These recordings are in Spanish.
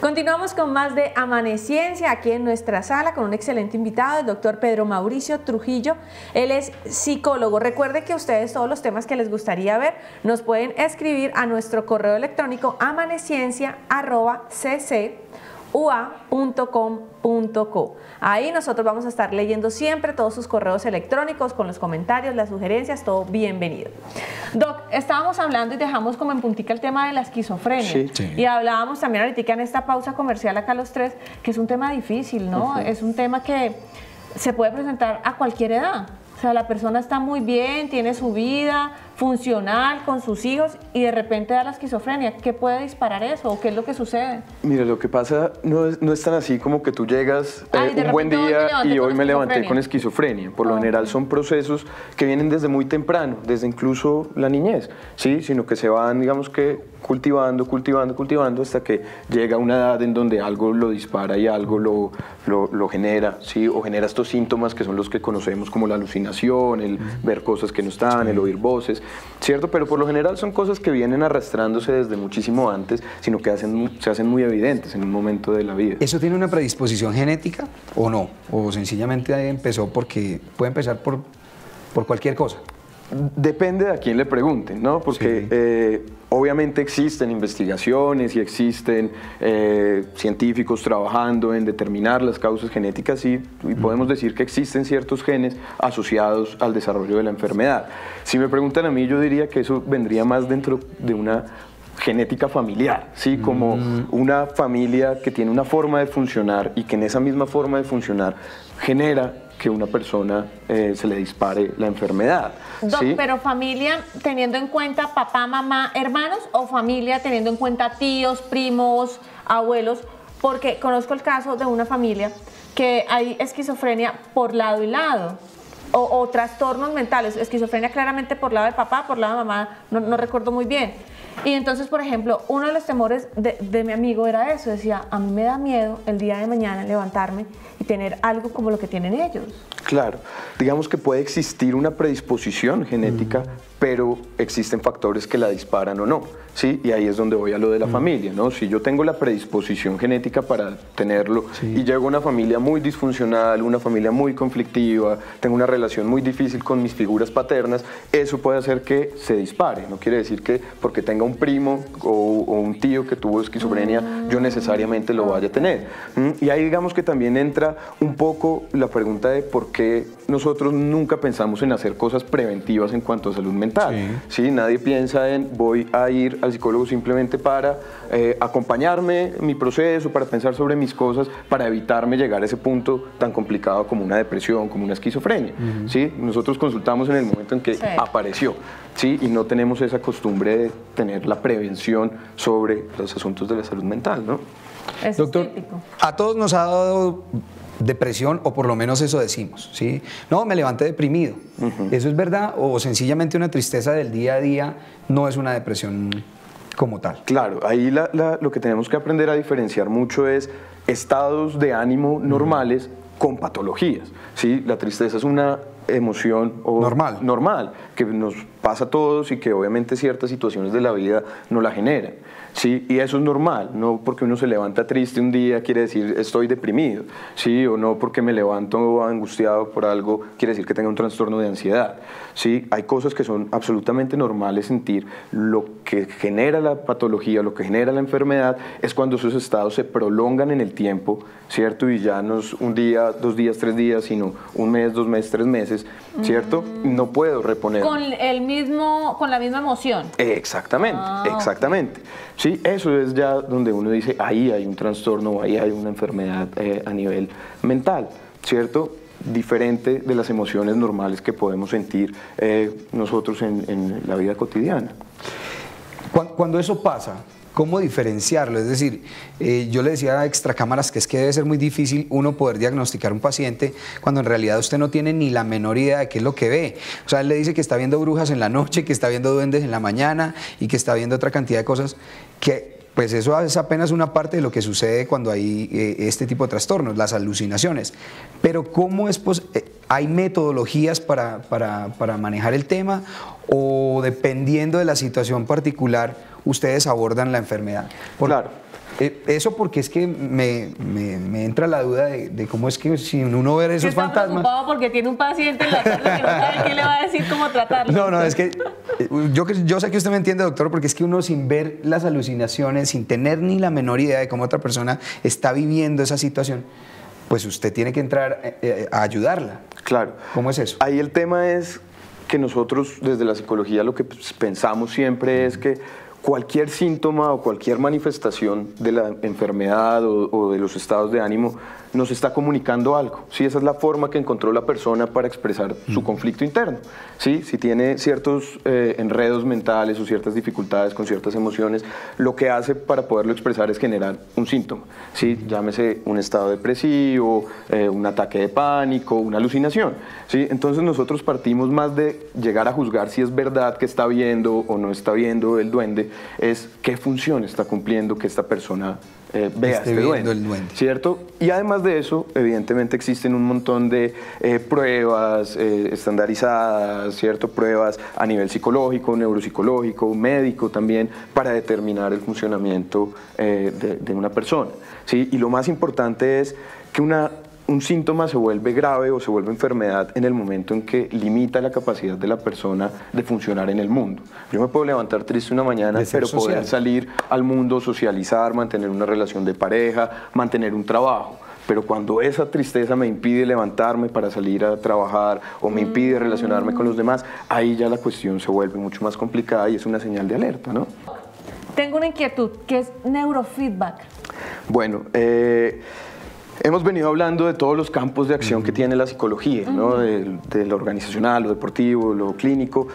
Continuamos con más de Amaneciencia aquí en nuestra sala con un excelente invitado, el doctor Pedro Mauricio Trujillo. Él es psicólogo. Recuerde que ustedes todos los temas que les gustaría ver nos pueden escribir a nuestro correo electrónico amaneciencia@ccua.com.co. Ahí nosotros vamos a estar leyendo siempre todos sus correos electrónicos con los comentarios, las sugerencias, todo bienvenido. Doc, estábamos hablando y dejamos como en puntica el tema de la esquizofrenia. Sí. Y hablábamos también ahorita en esta pausa comercial acá los tres, que es un tema difícil, ¿no? Es un tema que se puede presentar a cualquier edad. O sea, la persona está muy bien, tiene su vida funcional con sus hijos y de repente da la esquizofrenia. ¿Qué puede disparar eso o qué es lo que sucede? Mira, lo que pasa no es tan así como que tú llegas un buen día y hoy me levanté con esquizofrenia. Por lo general son procesos que vienen desde muy temprano, desde incluso la niñez, ¿sí? Sino que se van, digamos que, cultivando hasta que llega una edad en donde algo lo dispara y algo lo genera, ¿sí? O genera estos síntomas que son los que conocemos como la alucinación, el ver cosas que no están, el oír voces, ¿cierto? Pero por lo general son cosas que vienen arrastrándose desde muchísimo antes, sino que se hacen muy evidentes en un momento de la vida. ¿Eso tiene una predisposición genética o no? ¿O sencillamente empezó porque puede empezar por cualquier cosa? Depende de a quién le pregunten, ¿no? Porque obviamente existen investigaciones y existen científicos trabajando en determinar las causas genéticas y podemos decir que existen ciertos genes asociados al desarrollo de la enfermedad. Si me preguntan a mí, yo diría que eso vendría más dentro de una genética familiar, ¿sí? Como una familia que tiene una forma de funcionar y que en esa misma forma de funcionar genera que una persona se le dispare la enfermedad. Doc, ¿sí? Pero familia teniendo en cuenta papá, mamá, hermanos, o familia teniendo en cuenta tíos, primos, abuelos, porque conozco el caso de una familia que hay esquizofrenia por lado y lado, o trastornos mentales, esquizofrenia claramente por lado de papá, por lado de mamá, no recuerdo muy bien. Y entonces, por ejemplo, uno de los temores de mi amigo era eso, decía, a mí me da miedo el día de mañana levantarme y tener algo como lo que tienen ellos. Claro, digamos que puede existir una predisposición genética, pero existen factores que la disparan o no, ¿sí? Y ahí es donde voy a lo de la familia, ¿no? Si yo tengo la predisposición genética para tenerlo y llego a una familia muy disfuncional, una familia muy conflictiva, tengo una relación muy difícil con mis figuras paternas, eso puede hacer que se dispare. No quiere decir que porque tenga un primo o un tío que tuvo esquizofrenia, yo necesariamente lo vaya a tener. Y ahí digamos que también entra un poco la pregunta de por qué nosotros nunca pensamos en hacer cosas preventivas en cuanto a salud mental. ¿Sí? Nadie piensa en voy a ir al psicólogo simplemente para acompañarme en mi proceso, para pensar sobre mis cosas, para evitarme llegar a ese punto tan complicado como una depresión, como una esquizofrenia. ¿Sí? Nosotros consultamos en el momento en que apareció, ¿sí? Y no tenemos esa costumbre de tener la prevención sobre los asuntos de la salud mental, ¿no? Eso Doctor, es típico. A todos nos ha dado depresión, o por lo menos eso decimos, ¿sí? No, me levanté deprimido. ¿Eso es verdad? O sencillamente una tristeza del día a día no es una depresión como tal. Claro, ahí lo que tenemos que aprender a diferenciar mucho es estados de ánimo normales con patologías, ¿sí? La tristeza es una emoción normal, que nos pasa a todos y que obviamente ciertas situaciones de la vida no la generan. Sí, y eso es normal, no porque uno se levanta triste un día quiere decir estoy deprimido, sí, o no porque me levanto angustiado por algo quiere decir que tenga un trastorno de ansiedad, sí, hay cosas que son absolutamente normales sentir. Lo que genera la patología, lo que genera la enfermedad es cuando esos estados se prolongan en el tiempo, ¿cierto? Y ya no es un día, 2 días, 3 días, sino 1 mes, 2 meses, 3 meses, ¿cierto? No puedo reponer. Con la misma emoción. Exactamente, exactamente. Sí, eso es ya donde uno dice, ahí hay un trastorno, ahí hay una enfermedad a nivel mental, ¿cierto? Diferente de las emociones normales que podemos sentir nosotros en la vida cotidiana. Cuando eso pasa, ¿cómo diferenciarlo? Es decir, yo le decía a Extracámaras que es que debe ser muy difícil uno poder diagnosticar un paciente cuando en realidad usted no tiene ni la menor idea de qué es lo que ve. O sea, él le dice que está viendo brujas en la noche, que está viendo duendes en la mañana y que está viendo otra cantidad de cosas que... Pues eso es apenas una parte de lo que sucede cuando hay este tipo de trastornos, las alucinaciones. Pero ¿cómo es ¿hay metodologías para manejar el tema o dependiendo de la situación particular ustedes abordan la enfermedad. Claro. Eso porque es que me entra la duda de cómo es que si uno ve esos está fantasmas... preocupado porque tiene un paciente en la tarde que no sabe qué le va a decir, cómo tratarlo. No, es que yo sé que usted me entiende, doctor, porque es que uno sin ver las alucinaciones, sin tener ni la menor idea de cómo otra persona está viviendo esa situación, pues usted tiene que entrar a ayudarla. Claro. ¿Cómo es eso? Ahí el tema es que nosotros desde la psicología lo que pensamos siempre es que cualquier síntoma o cualquier manifestación de la enfermedad o de los estados de ánimo nos está comunicando algo. ¿Sí? Esa es la forma que encontró la persona para expresar su conflicto interno. ¿Sí? Si tiene ciertos enredos mentales o ciertas dificultades con ciertas emociones, lo que hace para poderlo expresar es generar un síntoma. ¿Sí? Llámese un estado depresivo, un ataque de pánico, una alucinación. ¿Sí? Entonces nosotros partimos más de llegar a juzgar si es verdad que está viendo o no está viendo el duende, es qué función está cumpliendo que esta persona vea este duende, ¿cierto? Y además de eso, evidentemente existen un montón de pruebas estandarizadas, ¿cierto? Pruebas a nivel psicológico, neuropsicológico, médico también, para determinar el funcionamiento de una persona, ¿sí? Y lo más importante es que un síntoma se vuelve grave o se vuelve enfermedad en el momento en que limita la capacidad de la persona de funcionar en el mundo. Yo me puedo levantar triste una mañana, pero poder salir al mundo, socializar, mantener una relación de pareja, mantener un trabajo. Pero cuando esa tristeza me impide levantarme para salir a trabajar o me impide relacionarme con los demás, ahí ya la cuestión se vuelve mucho más complicada y es una señal de alerta, ¿no? Tengo una inquietud, ¿qué es neurofeedback? Bueno, hemos venido hablando de todos los campos de acción que tiene la psicología, ¿no? De lo organizacional, lo deportivo, lo clínico.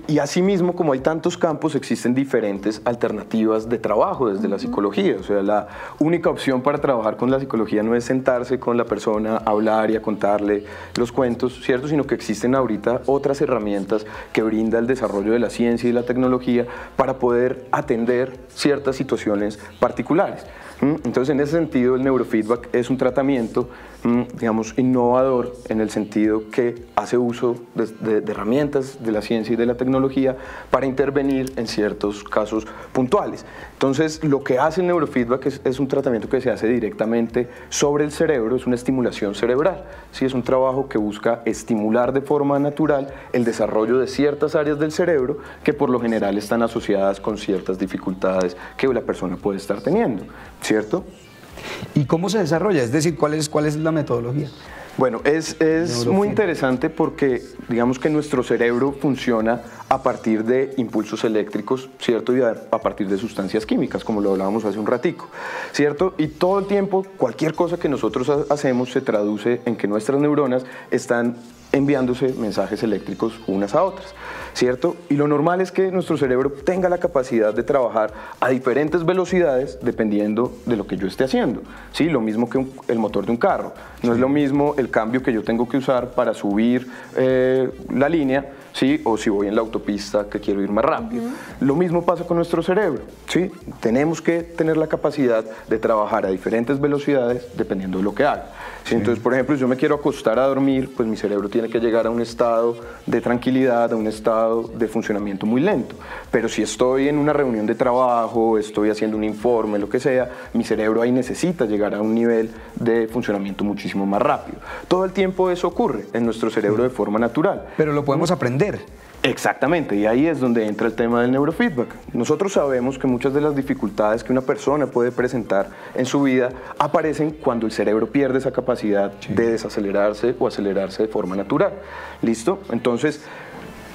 Y asimismo, como hay tantos campos, existen diferentes alternativas de trabajo desde la psicología. O sea, la única opción para trabajar con la psicología no es sentarse con la persona, hablar y a contarle los cuentos, ¿cierto? Sino que existen ahorita otras herramientas que brinda el desarrollo de la ciencia y la tecnología para poder atender ciertas situaciones particulares. Entonces, en ese sentido, el neurofeedback es un tratamiento, digamos, innovador en el sentido que hace uso de herramientas de la ciencia y de la tecnología para intervenir en ciertos casos puntuales. Entonces, lo que hace el neurofeedback es un tratamiento que se hace directamente sobre el cerebro, es una estimulación cerebral. ¿Sí? Es un trabajo que busca estimular de forma natural el desarrollo de ciertas áreas del cerebro que por lo general están asociadas con ciertas dificultades que la persona puede estar teniendo, ¿cierto? ¿Y cómo se desarrolla? Es decir, ¿cuál es la metodología? Bueno, es muy interesante porque digamos que nuestro cerebro funciona a partir de impulsos eléctricos, ¿cierto? Y a partir de sustancias químicas, como lo hablábamos hace un ratico, ¿cierto? Y todo el tiempo, cualquier cosa que nosotros hacemos se traduce en que nuestras neuronas están enviándose mensajes eléctricos unas a otras, ¿cierto? Y lo normal es que nuestro cerebro tenga la capacidad de trabajar a diferentes velocidades dependiendo de lo que yo esté haciendo, ¿sí? Lo mismo que el motor de un carro. No es lo mismo el cambio que yo tengo que usar para subir la línea, ¿sí? O si voy en la autopista que quiero ir más rápido. Lo mismo pasa con nuestro cerebro, ¿sí? Tenemos que tener la capacidad de trabajar a diferentes velocidades dependiendo de lo que haga. ¿Sí? Entonces, por ejemplo, si yo me quiero acostar a dormir, pues mi cerebro tiene que llegar a un estado de tranquilidad, a un estado de funcionamiento muy lento. Pero si estoy en una reunión de trabajo, estoy haciendo un informe, lo que sea, mi cerebro ahí necesita llegar a un nivel de funcionamiento muchísimo más rápido. Todo el tiempo eso ocurre en nuestro cerebro de forma natural. Pero lo podemos aprender. Exactamente, y ahí es donde entra el tema del neurofeedback. Nosotros sabemos que muchas de las dificultades que una persona puede presentar en su vida aparecen cuando el cerebro pierde esa capacidad de desacelerarse o acelerarse de forma natural. ¿Listo? Entonces,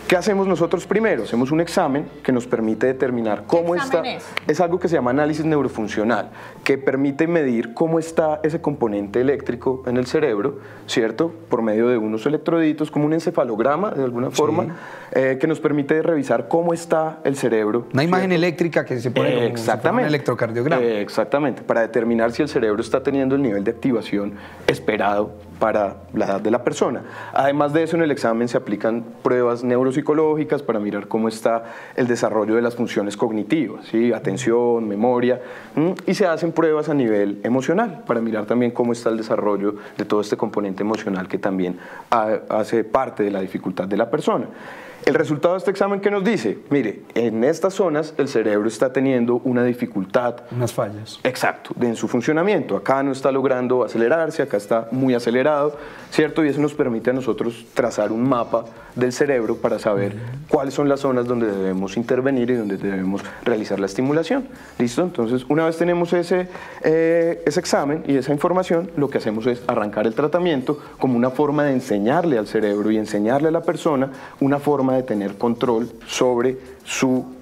¿qué hacemos nosotros primero? Hacemos un examen que nos permite determinar cómo está. Es algo que se llama análisis neurofuncional, que permite medir cómo está ese componente eléctrico en el cerebro, ¿cierto? Por medio de unos electroditos, como un encefalograma, de alguna forma, que nos permite revisar cómo está el cerebro. Una imagen eléctrica que se pone como si fuera un electrocardiograma. Exactamente, para determinar si el cerebro está teniendo el nivel de activación esperado para la edad de la persona. Además de eso, en el examen se aplican pruebas neuropsicológicas para mirar cómo está el desarrollo de las funciones cognitivas, ¿sí? Atención, memoria, y se hacen pruebas a nivel emocional para mirar también cómo está el desarrollo de todo este componente emocional que también hace parte de la dificultad de la persona. El resultado de este examen, ¿qué nos dice? Mire, en estas zonas el cerebro está teniendo una dificultad. Unas fallas. Exacto, en su funcionamiento. Acá no está logrando acelerarse, acá está muy acelerado, ¿cierto? Y eso nos permite a nosotros trazar un mapa del cerebro para saber cuáles son las zonas donde debemos intervenir y donde debemos realizar la estimulación. ¿Listo? Entonces, una vez tenemos ese examen y esa información, lo que hacemos es arrancar el tratamiento como una forma de enseñarle al cerebro y enseñarle a la persona una forma de tener control sobre su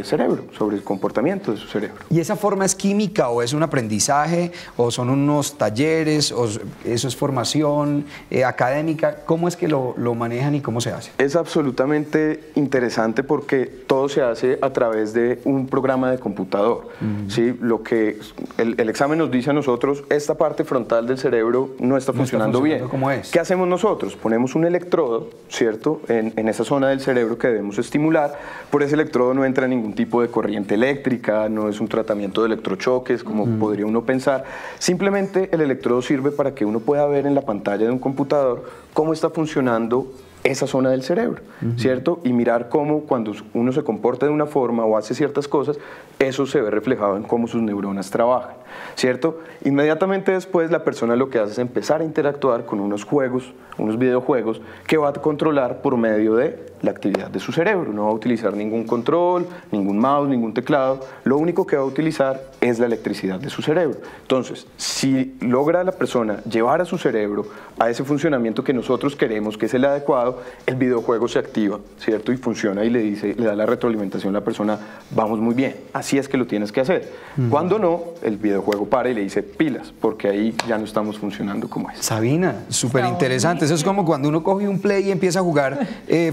cerebro, sobre el comportamiento de su cerebro. ¿Y esa forma es química o es un aprendizaje o son unos talleres o eso es formación académica? ¿Cómo es que lo manejan y cómo se hace? Es absolutamente interesante porque todo se hace a través de un programa de computador. ¿Sí? Lo que el examen nos dice a nosotros, esta parte frontal del cerebro no está funcionando bien. ¿Cómo es? ¿Qué hacemos nosotros? Ponemos un electrodo, ¿cierto?, en esa zona del cerebro que debemos estimular. Por ese electrodo no entra ningún tipo de corriente eléctrica, no es un tratamiento de electrochoques como podría uno pensar. Simplemente el electrodo sirve para que uno pueda ver en la pantalla de un computador cómo está funcionando esa zona del cerebro, ¿cierto? Y mirar cómo cuando uno se comporta de una forma o hace ciertas cosas, eso se ve reflejado en cómo sus neuronas trabajan, ¿cierto? Inmediatamente después la persona lo que hace es empezar a interactuar con unos juegos, unos videojuegos que va a controlar por medio de la actividad de su cerebro. No va a utilizar ningún control, ningún mouse, ningún teclado. Lo único que va a utilizar es la electricidad de su cerebro. Entonces, si logra la persona llevar a su cerebro a ese funcionamiento que nosotros queremos, que es el adecuado, el videojuego se activa, ¿cierto? Y funciona y le da la retroalimentación a la persona, vamos muy bien, así es que lo tienes que hacer. Cuando no, el videojuego para y le dice pilas, porque ahí ya no estamos funcionando como es. Sabina, súper interesante. Eso es como cuando uno coge un play y empieza a jugar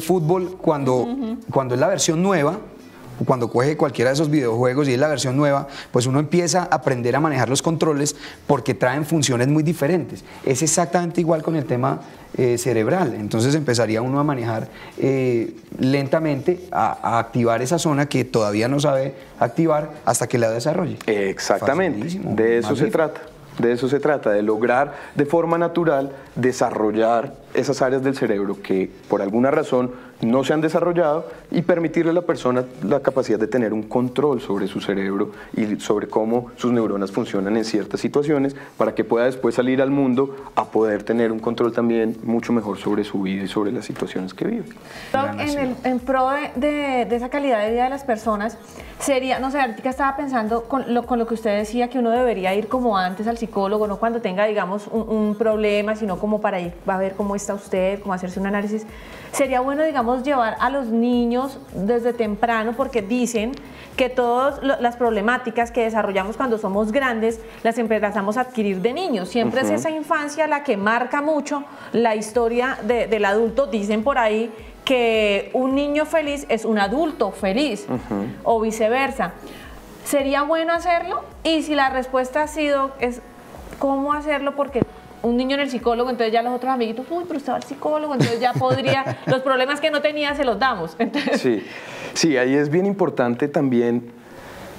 fútbol cuando es la versión nueva, cuando coge cualquiera de esos videojuegos y es la versión nueva, pues uno empieza a aprender a manejar los controles porque traen funciones muy diferentes. Es exactamente igual con el tema cerebral. Entonces empezaría uno a manejar lentamente, a activar esa zona que todavía no sabe activar hasta que la desarrolle. Exactamente, Facilísimo. de eso se trata. De eso se trata, de lograr de forma natural desarrollar esas áreas del cerebro que por alguna razón no se han desarrollado y permitirle a la persona la capacidad de tener un control sobre su cerebro y sobre cómo sus neuronas funcionan en ciertas situaciones para que pueda después salir al mundo a poder tener un control también mucho mejor sobre su vida y sobre las situaciones que vive. En pro de esa calidad de vida de las personas, sería, no sé, ahorita estaba pensando con lo que usted decía, que uno debería ir como antes al psicólogo, no cuando tenga, digamos, un problema, sino como para ir a ver cómo está usted, cómo hacerse un análisis. Sería bueno, digamos, llevar a los niños desde temprano, porque dicen que todas las problemáticas que desarrollamos cuando somos grandes las empezamos a adquirir de niños. Siempre es esa infancia la que marca mucho la historia del adulto. Dicen por ahí que un niño feliz es un adulto feliz, o viceversa. ¿Sería bueno hacerlo? Y si la respuesta ha sido, es ¿cómo hacerlo? Porque un niño en el psicólogo, entonces ya los otros amiguitos, uy, pero estaba el psicólogo, entonces ya podría, los problemas que no tenía se los damos. Entonces... Sí, ahí es bien importante también,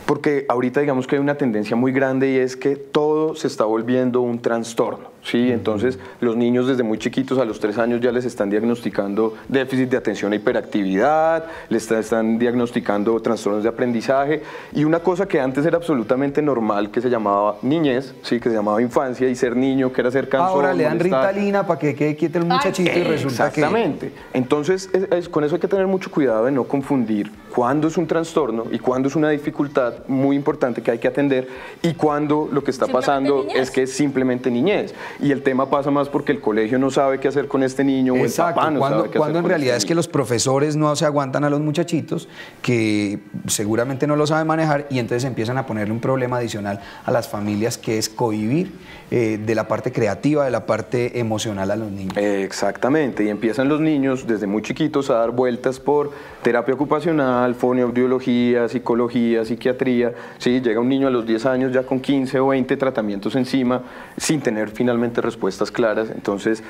porque ahorita digamos que hay una tendencia muy grande y es que todo se está volviendo un trastorno. ¿Sí? Entonces los niños desde muy chiquitos, a los 3 años, ya les están diagnosticando déficit de atención e hiperactividad, les están diagnosticando trastornos de aprendizaje, y una cosa que antes era absolutamente normal, que se llamaba niñez, ¿sí? Que se llamaba infancia, y ser niño, que era ser cansón. Ahora le dan Ritalina para que quede quieto el muchachito y resulta que... Exactamente. Entonces con eso hay que tener mucho cuidado de no confundir cuándo es un trastorno y cuándo es una dificultad muy importante que hay que atender y cuándo lo que está pasando es que es simplemente niñez. Y el tema pasa más porque el colegio no sabe qué hacer con este niño. Exacto, o el papá no sabe qué hacer cuando en con realidad este es que los profesores no se aguantan a los muchachitos, que seguramente no lo saben manejar, y entonces empiezan a ponerle un problema adicional a las familias, que es cohibir de la parte creativa, de la parte emocional a los niños. Exactamente, y empiezan los niños desde muy chiquitos a dar vueltas por terapia ocupacional, fonoaudiología, psicología, psiquiatría, psiquiatría, ¿sí? Llega un niño a los 10 años ya con 15 o 20 tratamientos encima sin tener finalmente respuestas claras. Entonces,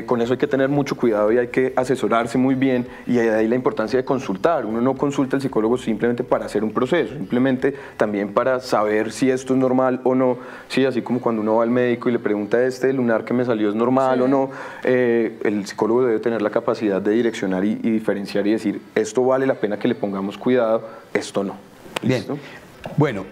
con eso hay que tener mucho cuidado y hay que asesorarse muy bien, y de ahí la importancia de consultar. Uno no consulta al psicólogo simplemente para hacer un proceso, simplemente también para saber si esto es normal o no, ¿sí? Así como cuando uno va al médico y le pregunta, ¿este lunar que me salió es normal o no? El psicólogo debe tener la capacidad de direccionar y diferenciar y decir, esto vale la pena que le pongamos cuidado, esto no. ¿Listo? Bien. Bueno,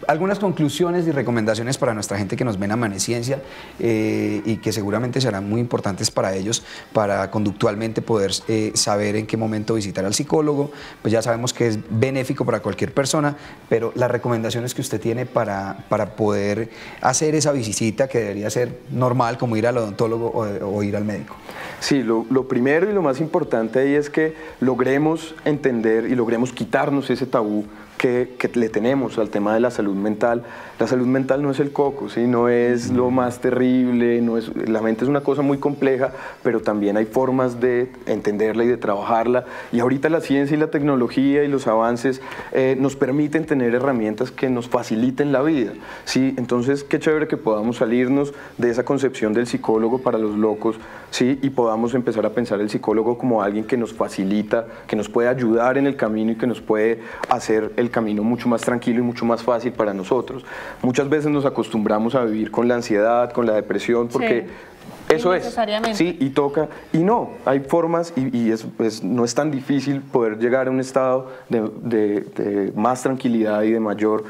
algunas conclusiones y recomendaciones para nuestra gente que nos ven a Amaneciencia y que seguramente serán muy importantes para ellos, para conductualmente poder saber en qué momento visitar al psicólogo. Pues ya sabemos que es benéfico para cualquier persona, pero las recomendaciones que usted tiene para poder hacer esa visita, que debería ser normal, como ir al odontólogo o ir al médico. Sí, lo primero y lo más importante ahí es que logremos entender y logremos quitarnos ese tabú que le tenemos al tema de la salud mental. La salud mental no es el coco, ¿sí? No es lo más terrible, la mente es una cosa muy compleja, pero también hay formas de entenderla y de trabajarla, y ahorita la ciencia y la tecnología y los avances nos permiten tener herramientas que nos faciliten la vida, ¿sí? Entonces, qué chévere que podamos salirnos de esa concepción del psicólogo para los locos, ¿sí? Y podamos empezar a pensar el psicólogo como alguien que nos facilita, que nos puede ayudar en el camino y que nos puede hacer el camino mucho más tranquilo y mucho más fácil para nosotros. Muchas veces nos acostumbramos a vivir con la ansiedad, con la depresión, porque eso es, sí, y toca, y no, hay formas y no es tan difícil poder llegar a un estado de más tranquilidad y de mayor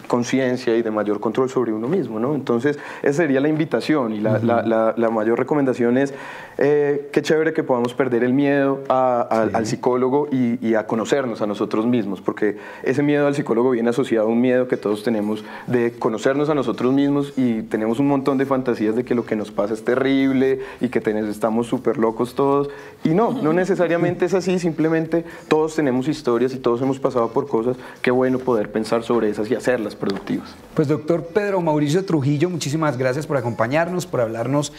conciencia y de mayor control sobre uno mismo, ¿no? Entonces, esa sería la invitación, y la mayor recomendación es qué chévere que podamos perder el miedo al psicólogo y a conocernos a nosotros mismos, porque ese miedo al psicólogo viene asociado a un miedo que todos tenemos de conocernos a nosotros mismos, y tenemos un montón de fantasías de que lo que nos pasa es terrible y que estamos súper locos todos, y no necesariamente es así, simplemente todos tenemos historias y todos hemos pasado por cosas. Qué bueno poder pensar sobre esas y hacerlas productivas. Pues doctor Pedro Mauricio Trujillo, muchísimas gracias por acompañarnos, por hablarnos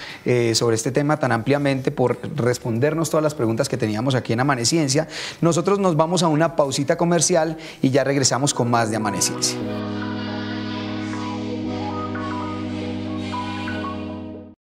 sobre este tema tan ampliamente, por respondernos todas las preguntas que teníamos aquí en Amaneciencia. Nosotros nos vamos a una pausita comercial y ya regresamos con más de Amaneciencia.